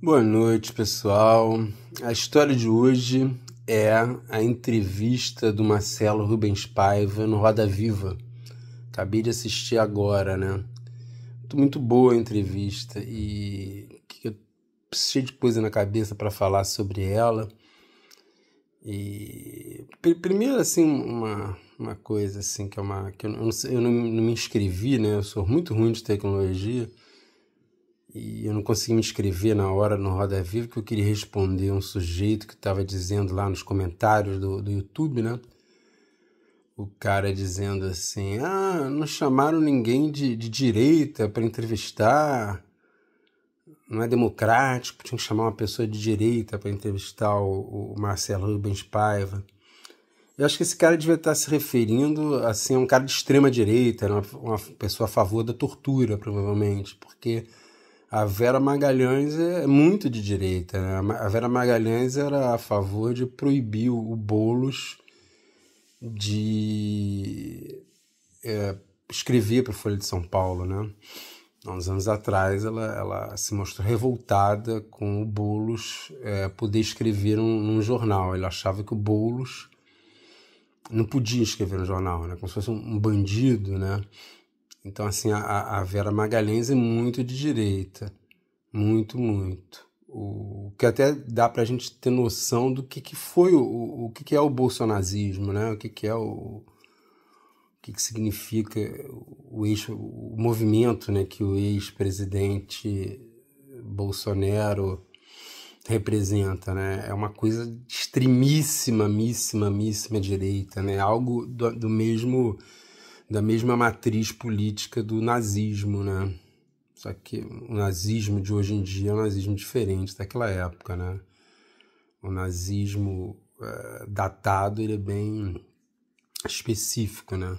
Boa noite, pessoal. A história de hoje é a entrevista do Marcelo Rubens Paiva no Roda Viva. Acabei de assistir agora, né? Muito boa a entrevista e eu cheio de coisa na cabeça para falar sobre ela. E primeiro, assim, uma coisa assim que eu não me inscrevi, né? Eu sou muito ruim de tecnologia. E eu não consegui me inscrever na hora no Roda Viva, que eu queria responder um sujeito que estava dizendo lá nos comentários do YouTube, né? O cara dizendo assim, não chamaram ninguém de direita para entrevistar, não é democrático, tinha que chamar uma pessoa de direita para entrevistar o Marcelo Rubens Paiva. Eu acho que esse cara devia estar se referindo assim, a um cara de extrema direita, uma pessoa a favor da tortura, provavelmente, porque a Vera Magalhães é muito de direita, né? A Vera Magalhães era a favor de proibir o Boulos de escrever para a Folha de São Paulo, né? Há uns anos atrás ela se mostrou revoltada com o Boulos poder escrever num jornal. Ele achava que o Boulos não podia escrever no jornal, né? Como se fosse um bandido, né? Então, assim, a Vera Magalhães é muito de direita. Muito, muito. O que até dá pra gente ter noção do que foi o que é o bolsonarismo, né? O que é o que significa o movimento, né, que o ex-presidente Bolsonaro representa, né? É uma coisa de extremíssima direita, né? Algo do mesmo da mesma matriz política do nazismo, né? Só que o nazismo de hoje em dia é um nazismo diferente daquela época, né? O nazismo datado, ele é bem específico, né?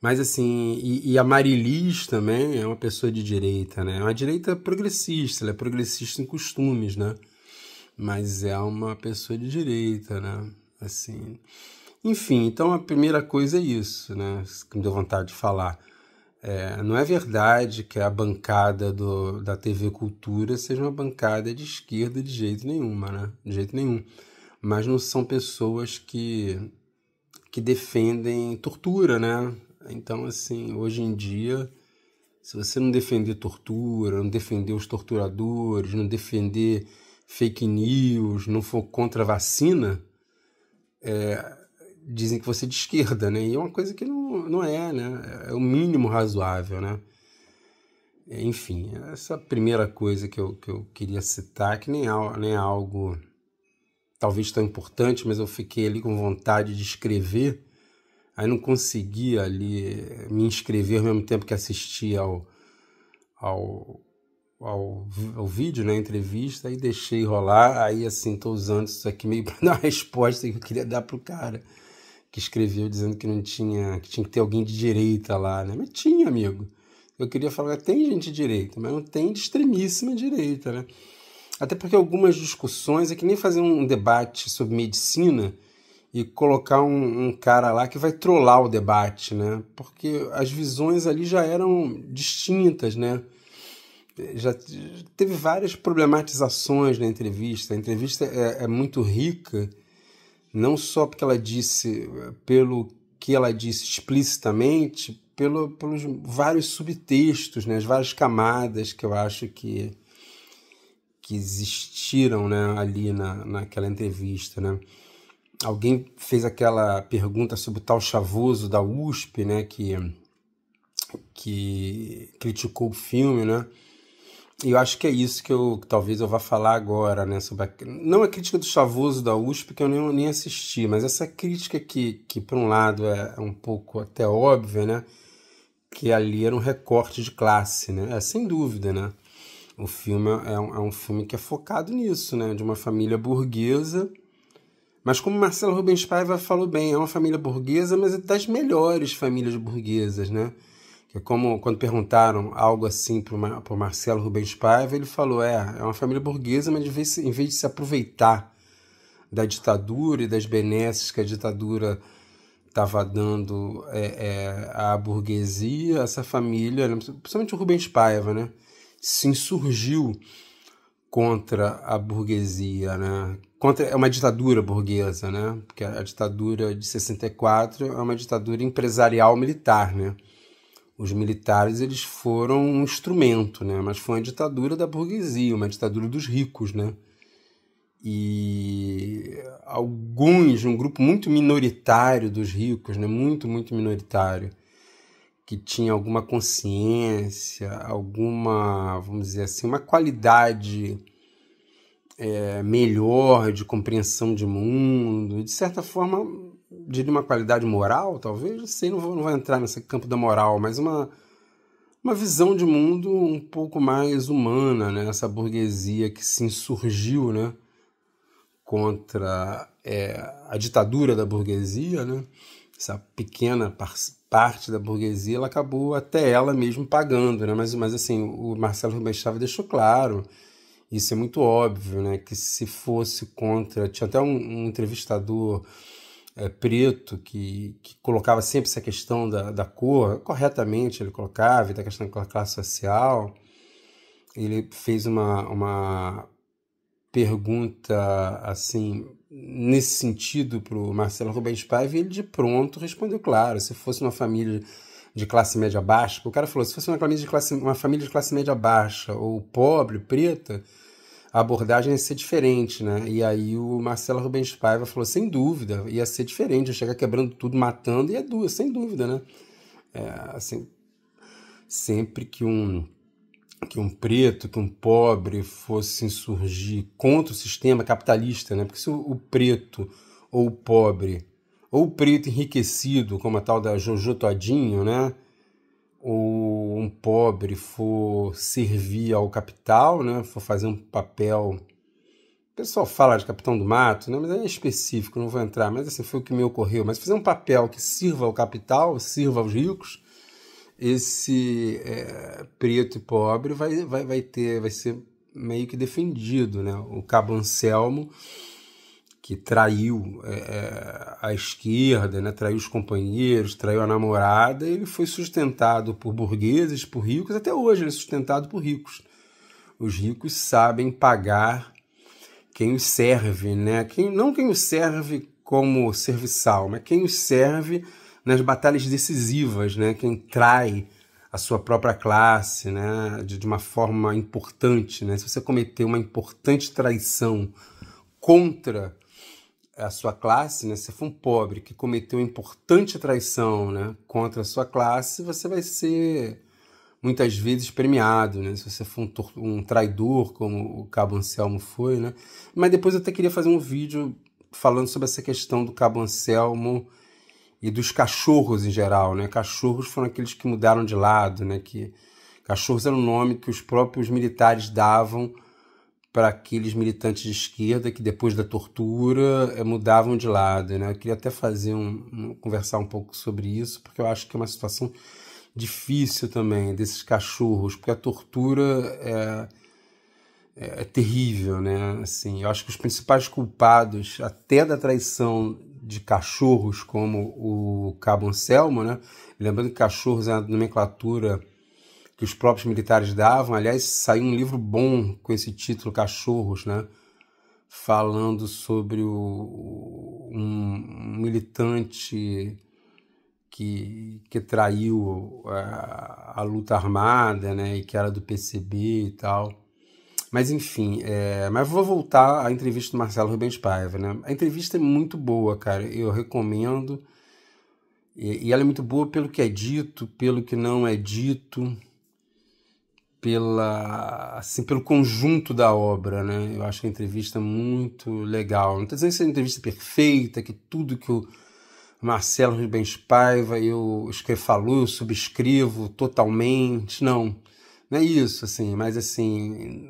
Mas assim, e a Marilis também é uma pessoa de direita, né? É uma direita progressista, ela é progressista em costumes, né? Mas é uma pessoa de direita, né? Assim, enfim, então a primeira coisa é isso, né? Que me deu vontade de falar. Não é verdade que a bancada da TV Cultura seja uma bancada de esquerda de jeito nenhuma, né? De jeito nenhum. Mas não são pessoas que defendem tortura, né? Então, assim, hoje em dia, se você não defender tortura, não defender os torturadores, não defender fake news, não for contra a vacina, dizem que você é de esquerda, né? E é uma coisa que não é, né? É o mínimo razoável, né? Enfim, essa primeira coisa que eu queria citar, que nem é algo talvez tão importante, mas eu fiquei ali com vontade de escrever, aí não consegui ali me inscrever ao mesmo tempo que assistia ao vídeo, né, entrevista, aí deixei rolar, aí assim, tô usando isso aqui meio para dar uma resposta que eu queria dar pro cara que escreveu dizendo que tinha que ter alguém de direita lá, né? Mas tinha, amigo. Eu queria falar, tem gente de direita, mas não tem de extremíssima direita, né? Até porque algumas discussões é que nem fazer um debate sobre medicina e colocar um cara lá que vai trollar o debate, né? Porque as visões ali já eram distintas, né? Já teve várias problematizações na entrevista. A entrevista é muito rica, não só porque ela disse, pelo que ela disse explicitamente, pelos vários subtextos, né, as várias camadas que eu acho que existiram, né, ali naquela entrevista, né. Alguém fez aquela pergunta sobre o tal Chavoso da USP, né, que criticou o filme, né. E eu acho que é isso que talvez eu vá falar agora, né? Sobre não a crítica do Chavoso da USP, que eu nem assisti, mas essa crítica que por um lado é um pouco até óbvia, né? Que ali era um recorte de classe, né? Sem dúvida, né? O filme é um filme que é focado nisso, né? De uma família burguesa, mas como Marcelo Rubens Paiva falou bem, é uma família burguesa, mas é das melhores famílias burguesas, né? Que como quando perguntaram algo assim para o Marcelo Rubens Paiva, ele falou, é uma família burguesa, mas em vez de se aproveitar da ditadura e das benesses que a ditadura estava dando à burguesia, essa família, principalmente o Rubens Paiva, né, se insurgiu contra a burguesia, né? É uma ditadura burguesa, né? Porque a ditadura de 64 é uma ditadura empresarial militar, né? Os militares, eles foram um instrumento, né? Mas foi uma ditadura da burguesia, uma ditadura dos ricos, né? E um grupo muito minoritário dos ricos, né? Muito minoritário, que tinha alguma consciência, alguma, vamos dizer assim, uma qualidade melhor de compreensão de mundo, de certa forma, diria uma qualidade moral, talvez, não sei, não vou entrar nesse campo da moral, mas uma visão de mundo um pouco mais humana, né? Essa burguesia que se insurgiu, né? Contra a ditadura da burguesia, né? Essa pequena parte da burguesia, ela acabou até ela mesmo pagando, né? Mas assim, o Marcelo Rubens Paiva deixou claro, isso é muito óbvio, né? Que se fosse contra... Tinha até um entrevistador preto que colocava sempre essa questão da cor, corretamente ele colocava, da questão da classe social. Ele fez uma pergunta assim, nesse sentido, para o Marcelo Rubens Paiva, e ele de pronto respondeu, claro, se fosse uma família de classe média baixa, o cara falou, se fosse uma família de classe média baixa ou pobre, preta, a abordagem ia ser diferente, né? E aí o Marcelo Rubens Paiva falou, sem dúvida, ia ser diferente, ia chegar quebrando tudo, matando, e sem dúvida, né? Assim, sempre que um preto, que um pobre fosse insurgir contra o sistema capitalista, né? Porque se o preto ou o pobre, ou o preto enriquecido, como a tal da Jojo Todinho, né? Ou um pobre for servir ao capital, né? For fazer um papel... O pessoal fala de Capitão do Mato, né? Mas é específico, não vou entrar, mas assim, foi o que me ocorreu. Mas fazer um papel que sirva ao capital, sirva aos ricos, esse preto e pobre vai ser meio que defendido, né? O Cabo Anselmo, que traiu a esquerda, né? Traiu os companheiros, traiu a namorada, ele foi sustentado por burgueses, por ricos, até hoje ele é sustentado por ricos. Os ricos sabem pagar quem os serve, né? Não quem os serve como serviçal, mas quem os serve nas batalhas decisivas, né? Quem trai a sua própria classe, né? De uma forma importante, né? Se você cometer uma importante traição contra a sua classe, né? Se for um pobre que cometeu uma importante traição, né? Contra a sua classe, você vai ser muitas vezes premiado, né? Se você for um traidor, como o Cabo Anselmo foi, né? Mas depois eu até queria fazer um vídeo falando sobre essa questão do Cabo Anselmo e dos cachorros em geral, né? Cachorros foram aqueles que mudaram de lado, né? Cachorros era um nome que os próprios militares davam para aqueles militantes de esquerda que depois da tortura mudavam de lado, né? Eu queria até conversar um pouco sobre isso, porque eu acho que é uma situação difícil também desses cachorros, porque a tortura é terrível, né? Assim, eu acho que os principais culpados até da traição de cachorros, como o Cabo Anselmo, né? Lembrando que cachorros é a nomenclatura que os próprios militares davam. Aliás, saiu um livro bom com esse título, Cachorros, né? Falando sobre um militante que traiu a luta armada, né? E que era do PCB e tal. Mas enfim, mas vou voltar à entrevista do Marcelo Rubens Paiva, né? A entrevista é muito boa, cara, eu recomendo. E ela é muito boa pelo que é dito, pelo que não é dito, pelo conjunto da obra, né? Eu acho a entrevista muito legal. Não estou dizendo que é uma entrevista perfeita, que tudo que o Marcelo Rubens Paiva falou, eu subscrevo totalmente. Não é isso, assim, mas assim,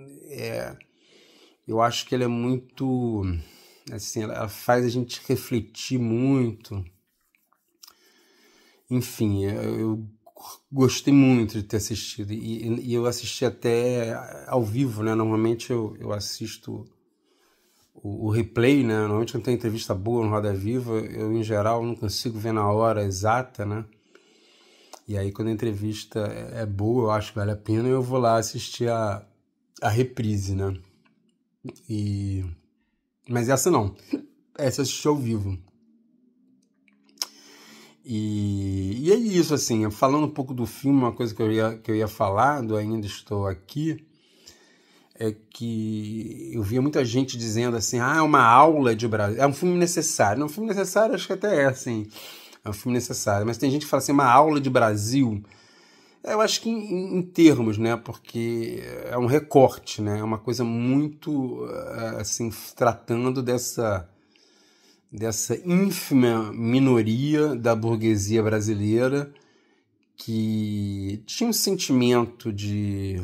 eu acho que ela é muito, assim, ela faz a gente refletir muito. Enfim, eu gostei muito de ter assistido, e eu assisti até ao vivo, né? Normalmente eu assisto o replay, né? Normalmente quando tem entrevista boa no Roda Viva, eu em geral não consigo ver na hora exata, né? E aí quando a entrevista é boa, eu acho que vale a pena, eu vou lá assistir a reprise, né? Mas essa não. Essa eu assisti ao vivo. E é isso, assim, falando um pouco do filme, uma coisa que eu ia falar, do Ainda Estou Aqui, é que eu via muita gente dizendo assim, é uma aula de Brasil, é um filme necessário. Não, um filme necessário acho que até é, assim, é um filme necessário, mas tem gente que fala assim, uma aula de Brasil. Eu acho que em termos, né, porque é um recorte, né, é uma coisa muito, assim, tratando dessa ínfima minoria da burguesia brasileira que tinha um sentimento de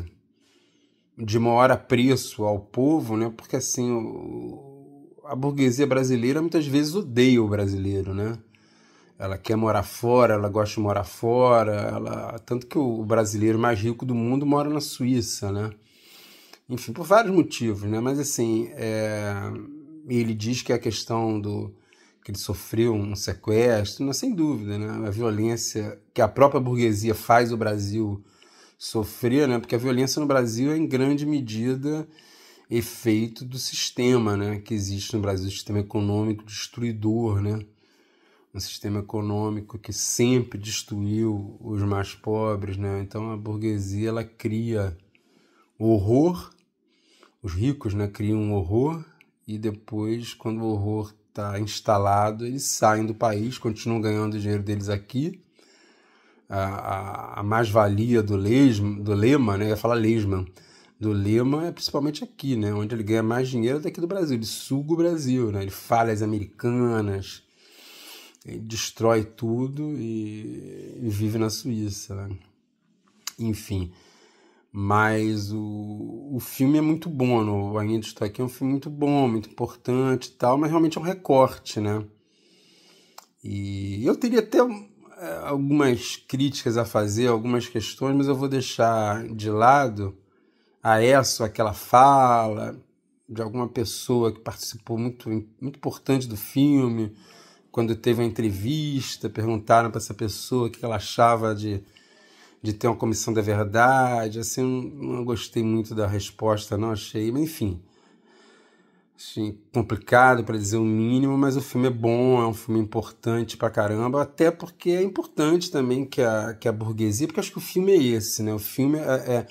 maior apreço ao povo, né? Porque assim, a burguesia brasileira muitas vezes odeia o brasileiro, né? Ela quer morar fora, ela gosta de morar fora, tanto que o brasileiro mais rico do mundo mora na Suíça, né? Enfim, por vários motivos, né? Mas assim, ele diz que a questão que ele sofreu um sequestro, não, sem dúvida, né? A violência que a própria burguesia faz o Brasil sofrer, né? Porque a violência no Brasil é em grande medida efeito do sistema, né? Que existe no Brasil, o sistema econômico destruidor, né? Um sistema econômico que sempre destruiu os mais pobres, né? Então a burguesia ela cria horror, os ricos, né, criam um horror e depois, quando o horror está instalado, eles saem do país, continuam ganhando o dinheiro deles aqui. A mais-valia do Lema, né? Eu ia falar Lesman. Do Lema é principalmente aqui, né? Onde ele ganha mais dinheiro daqui do Brasil. Ele suga o Brasil, né? Ele falha as americanas, ele destrói tudo e vive na Suíça, né? Enfim. Mas o filme é muito bom, o Ainda Estou Aqui é um filme muito bom, muito importante e tal, mas realmente é um recorte, né? E eu teria até algumas críticas a fazer, algumas questões, mas eu vou deixar de lado aquela fala de alguma pessoa que participou muito importante do filme. Quando teve uma entrevista, perguntaram para essa pessoa o que ela achava de ter uma comissão da verdade. Assim, não gostei muito da resposta, não achei, mas enfim. Achei complicado para dizer o mínimo, mas o filme é bom, é um filme importante pra caramba, até porque é importante também que a burguesia, porque acho que o filme é esse, né? O filme é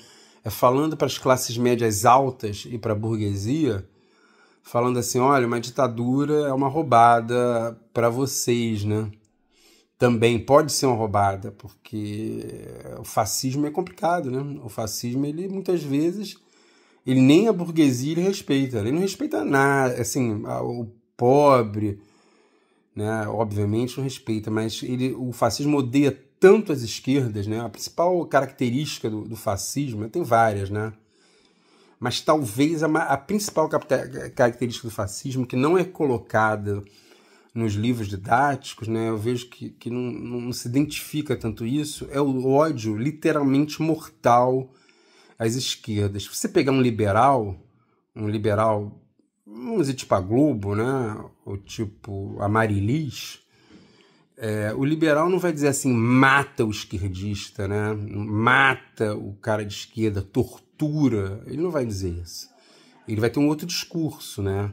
falando para as classes médias altas e para a burguesia, falando assim, olha, uma ditadura é uma roubada para vocês, né? Também pode ser uma roubada, porque o fascismo é complicado, né? O fascismo, ele muitas vezes, ele nem a burguesia ele respeita, ele não respeita nada, assim, o pobre, né? Obviamente não respeita, mas o fascismo odeia tanto as esquerdas, né? A principal característica do fascismo, tem várias, né? Mas talvez a principal característica do fascismo, que não é colocada nos livros didáticos, né, eu vejo que não se identifica tanto isso, é o ódio literalmente mortal às esquerdas. Se você pegar um liberal, vamos dizer tipo a Globo, né, ou tipo a Marilis, o liberal não vai dizer assim, mata o esquerdista, né, mata o cara de esquerda, tortura, ele não vai dizer isso. Ele vai ter um outro discurso, né?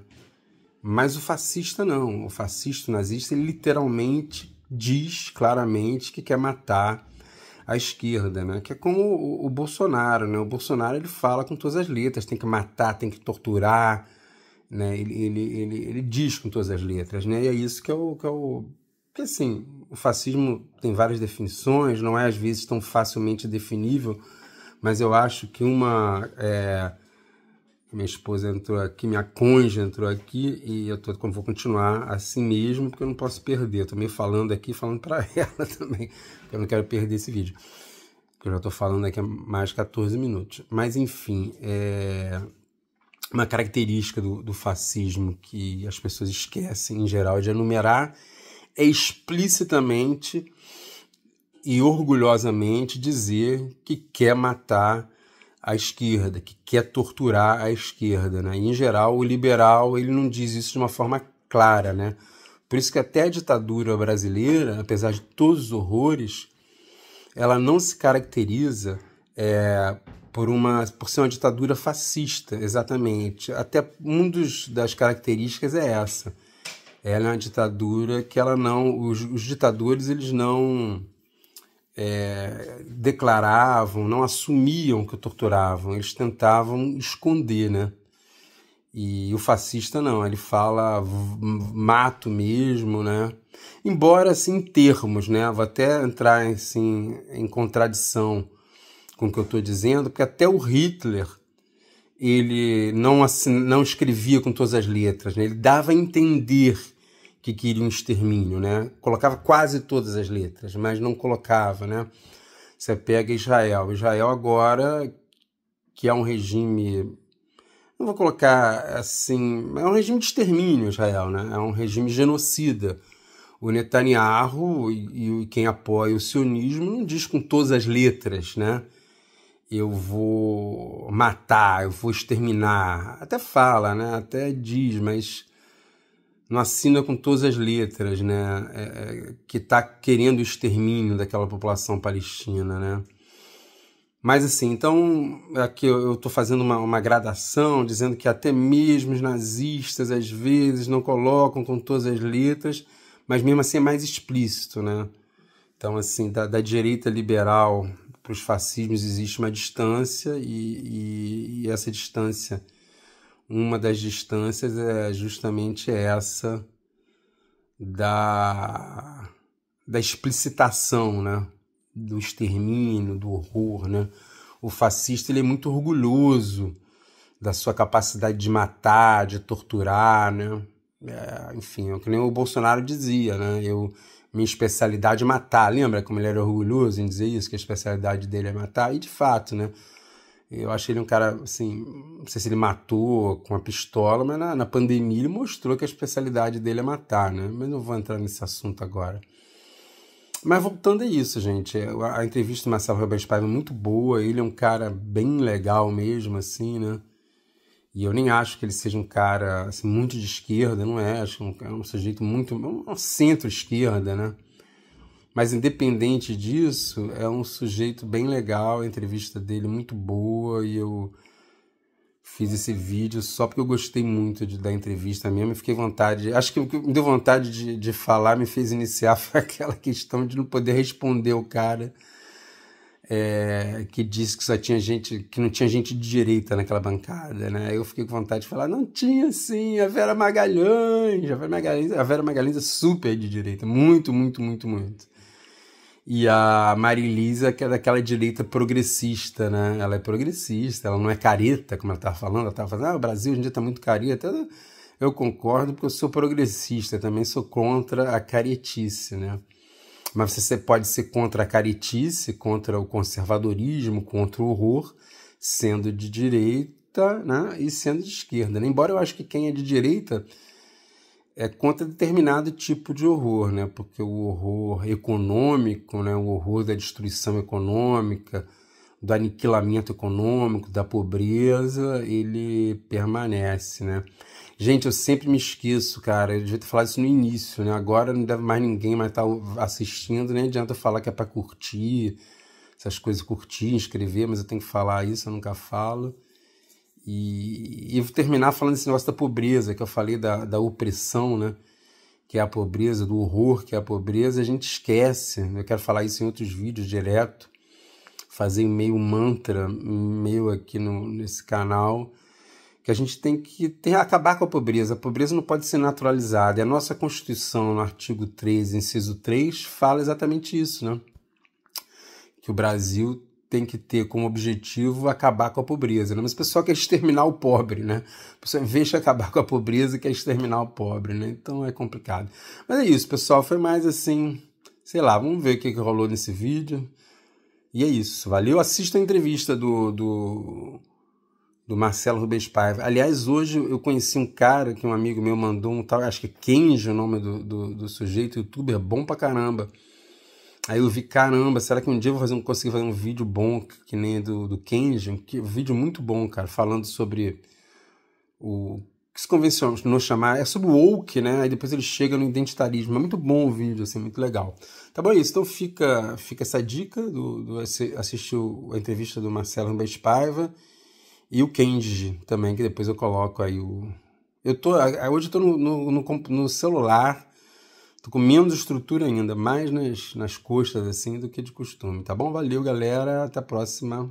Mas o fascista não, o fascista, o nazista, ele literalmente diz claramente que quer matar a esquerda, né? Que é como o Bolsonaro, né? O Bolsonaro ele fala com todas as letras, tem que matar, tem que torturar, né? Ele diz com todas as letras, né? E é isso que é o que assim, o fascismo tem várias definições, não é às vezes tão facilmente definível, mas eu acho que minha esposa entrou aqui, minha cônjuge entrou aqui e eu vou continuar assim mesmo, porque eu não posso perder. Eu tô meio falando aqui, falando para ela também, porque eu não quero perder esse vídeo. Eu já estou falando aqui há mais de 14 minutos. Mas, enfim, uma característica do fascismo que as pessoas esquecem, em geral, de enumerar é explicitamente e orgulhosamente dizer que quer matar a esquerda, que quer torturar a esquerda, né? E, em geral, o liberal ele não diz isso de uma forma clara, né? Por isso que até a ditadura brasileira, apesar de todos os horrores, ela não se caracteriza por ser uma ditadura fascista, exatamente. Até uma das características é essa. Ela é uma ditadura que ela não... Os ditadores, eles não declaravam, não assumiam que torturavam, eles tentavam esconder, né? E o fascista não, ele fala mato mesmo, né? Embora, assim, em termos, né? Vou até entrar assim, em contradição com o que eu estou dizendo, porque até o Hitler, ele não escrevia com todas as letras, né? Ele dava a entender que queria um extermínio, né? Colocava quase todas as letras, mas não colocava, né? Você pega Israel. Israel agora, que é um regime... Não vou colocar assim... É um regime de extermínio, Israel, né? É um regime genocida. O Netanyahu e quem apoia o sionismo não diz com todas as letras, né? Eu vou matar, eu vou exterminar. Até fala, né? Até diz, mas não assina com todas as letras, né? Que está querendo o extermínio daquela população palestina, né? Mas assim, então aqui eu estou fazendo uma gradação, dizendo que até mesmo os nazistas às vezes não colocam com todas as letras, mas mesmo assim é mais explícito, né? Então assim, da direita liberal para os fascismos existe uma distância e essa distância, uma das distâncias é justamente essa da explicitação, né? Do extermínio, do horror, né? O fascista, ele é muito orgulhoso da sua capacidade de matar, de torturar, né? Enfim, é o que nem o Bolsonaro dizia, né? Minha especialidade é matar. Lembra como ele era orgulhoso em dizer isso, que a especialidade dele é matar? E de fato, né? Eu acho ele um cara, assim, não sei se ele matou com a pistola, mas na pandemia ele mostrou que a especialidade dele é matar, né? Mas não vou entrar nesse assunto agora. Mas voltando a isso, gente, a entrevista do Marcelo Rubens Paiva é muito boa, ele é um cara bem legal mesmo, assim, né? E eu nem acho que ele seja um cara assim, muito de esquerda, não é? Acho que é um sujeito muito... um centro-esquerda, né? Mas independente disso, é um sujeito bem legal, a entrevista dele é muito boa e eu fiz esse vídeo só porque eu gostei muito da entrevista mesmo e fiquei vontade... Acho que o que me deu vontade de falar, me fez iniciar, foi aquela questão de não poder responder o cara que disse que só tinha gente, que não tinha gente de direita naquela bancada, né? Eu fiquei com vontade de falar, não tinha sim, a Vera Magalhães é super de direita, muito, muito, muito, muito. E a Marilisa, que é daquela direita progressista, né? Ela é progressista, ela não é careta, como ela estava falando. Ela estava falando, o Brasil hoje em dia está muito careta. Eu concordo porque eu sou progressista, também sou contra a caretice, né? Mas você pode ser contra a caretice, contra o conservadorismo, contra o horror, sendo de direita, né? E sendo de esquerda, né? Embora eu acho que quem é de direita é contra determinado tipo de horror, né? Porque o horror econômico, né? O horror da destruição econômica, do aniquilamento econômico, da pobreza, ele permanece, né? Gente, eu sempre me esqueço, cara, eu devia ter falado isso no início, né? Agora não deve mais ninguém mais estar assistindo, nem adianta falar que é para curtir, essas coisas, curtir, inscrever, mas eu tenho que falar isso, eu nunca falo. E vou terminar falando desse negócio da pobreza, que eu falei da opressão, né? Que é a pobreza, do horror que é a pobreza, a gente esquece. Eu quero falar isso em outros vídeos direto, fazer meio mantra, meio aqui nesse canal, que a gente tem que acabar com a pobreza. A pobreza não pode ser naturalizada. E a nossa Constituição, no artigo 3, inciso 3, fala exatamente isso, né? Que o Brasil tem que ter como objetivo acabar com a pobreza, né? Mas o pessoal quer exterminar o pobre, né? O pessoal, em vez de acabar com a pobreza, quer exterminar o pobre, né? Então é complicado. Mas é isso, pessoal. Foi mais assim, sei lá, vamos ver o que rolou nesse vídeo. E é isso, valeu. Assista a entrevista do Marcelo Rubens Paiva. Aliás, hoje eu conheci um cara que um amigo meu mandou um tal, acho que é Kenji o nome do sujeito, youtuber bom pra caramba. Aí eu vi, caramba, será que um dia eu vou conseguir fazer um vídeo bom, que nem do Kenji? Um vídeo muito bom, cara, falando sobre que se convencionou chamar, é sobre o woke, né? Aí depois ele chega no identitarismo. É muito bom o vídeo, assim, muito legal. Tá bom, é isso. Então fica essa dica do assistir a entrevista do Marcelo Rambes Paiva e o Kendi também, que depois eu coloco aí o... Hoje eu tô no celular, tô com menos estrutura ainda, mais nas costas, assim, do que de costume, tá bom? Valeu, galera, até a próxima.